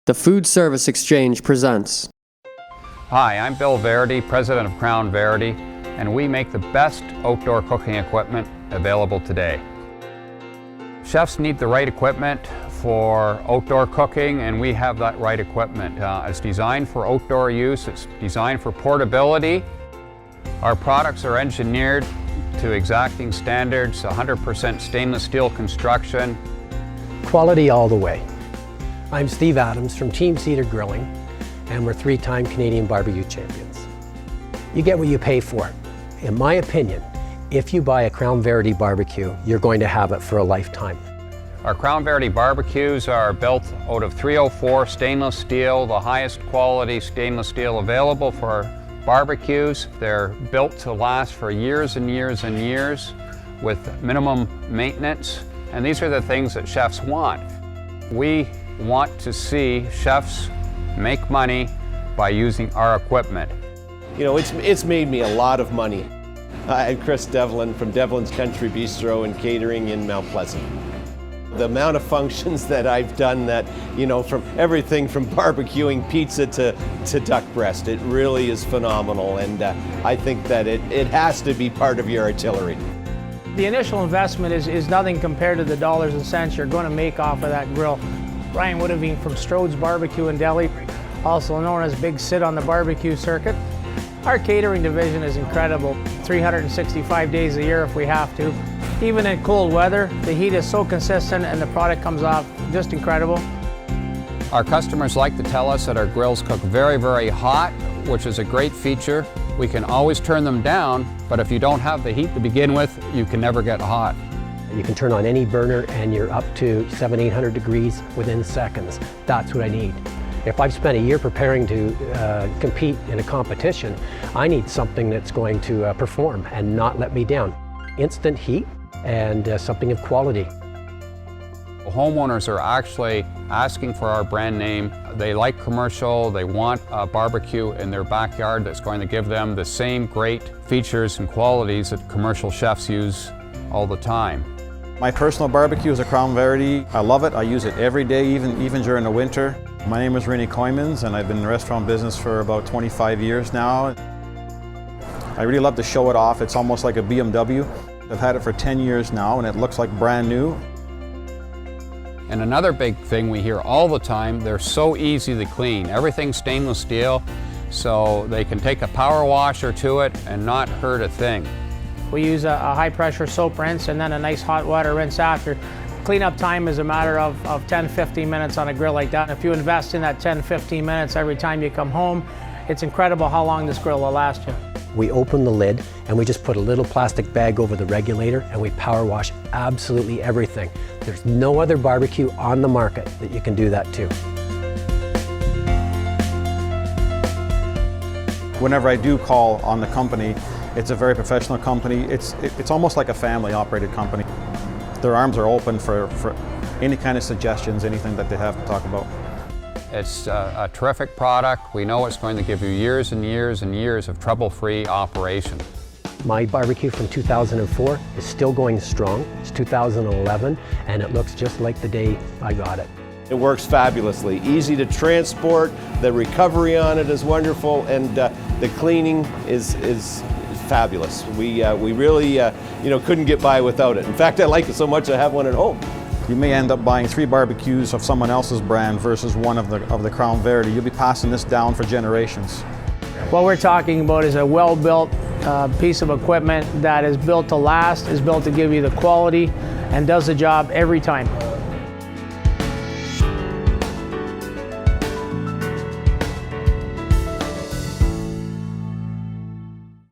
The Food Service Exchange presents. Hi, I'm Bill Verity, president of Crown Verity, and we make the best outdoor cooking equipment available today. Chefs need the right equipment for outdoor cooking, and we have that right equipment. It's designed for outdoor use, it's designed for portability. Our products are engineered to exacting standards, 100% stainless steel construction. Quality all the way. I'm Steve Adams from Team Cedar Grilling, and we're 3-time Canadian barbecue champions. You get what you pay for. In my opinion, if you buy a Crown Verity barbecue, you're going to have it for a lifetime. Our Crown Verity barbecues are built out of 304 stainless steel, the highest quality stainless steel available for barbecues. They're built to last for years and years and years with minimum maintenance, and these are the things that chefs want. We want to see chefs make money by using our equipment. You know, it's made me a lot of money. I'm Chris Devlin from Devlin's Country Bistro and Catering in Mount Pleasant. The amount of functions that I've done that, you know, from everything from barbecuing pizza to duck breast, it really is phenomenal, and I think that it has to be part of your artillery. The initial investment is nothing compared to the dollars and cents you're going to make off of that grill. Brian Woodavine from Strode's Barbecue in Delhi, also known as Big Sid on the barbecue circuit. Our catering division is incredible, 365 days a year if we have to. Even in cold weather, the heat is so consistent and the product comes off just incredible. Our customers like to tell us that our grills cook very, very hot, which is a great feature. We can always turn them down, but if you don't have the heat to begin with, you can never get hot. You can turn on any burner and you're up to 700-800 degrees within seconds. That's what I need. If I've spent a year preparing to compete in a competition, I need something that's going to perform and not let me down. Instant heat and something of quality. Homeowners are actually asking for our brand name. They like commercial, they want a barbecue in their backyard that's going to give them the same great features and qualities that commercial chefs use all the time. My personal barbecue is a Crown Verity. I love it. I use it every day, even during the winter. My name is Rennie Koymans, and I've been in the restaurant business for about 25 years now. I really love to show it off. It's almost like a BMW. I've had it for 10 years now, and it looks like brand new. And another big thing we hear all the time, they're so easy to clean. Everything's stainless steel, so they can take a power washer to it and not hurt a thing. We use a high pressure soap rinse and then a nice hot water rinse after. Cleanup time is a matter of 10-15 minutes on a grill like that. If you invest in that 10-15 minutes every time you come home, it's incredible how long this grill will last you. We open the lid and we just put a little plastic bag over the regulator and we power wash absolutely everything. There's no other barbecue on the market that you can do that to. Whenever I do call on the company, it's a very professional company. It's almost like a family-operated company. Their arms are open for any kind of suggestions, anything that they have to talk about. It's a terrific product. We know it's going to give you years and years and years of trouble-free operation. My barbecue from 2004 is still going strong. It's 2011, and it looks just like the day I got it. It works fabulously. Easy to transport, the recovery on it is wonderful, and the cleaning is fabulous. We really couldn't get by without it. In fact, I like it so much I have one at home. You may end up buying 3 barbecues of someone else's brand versus one of the Crown Verity. You'll be passing this down for generations. What we're talking about is a well-built piece of equipment that is built to last, is built to give you the quality, and does the job every time.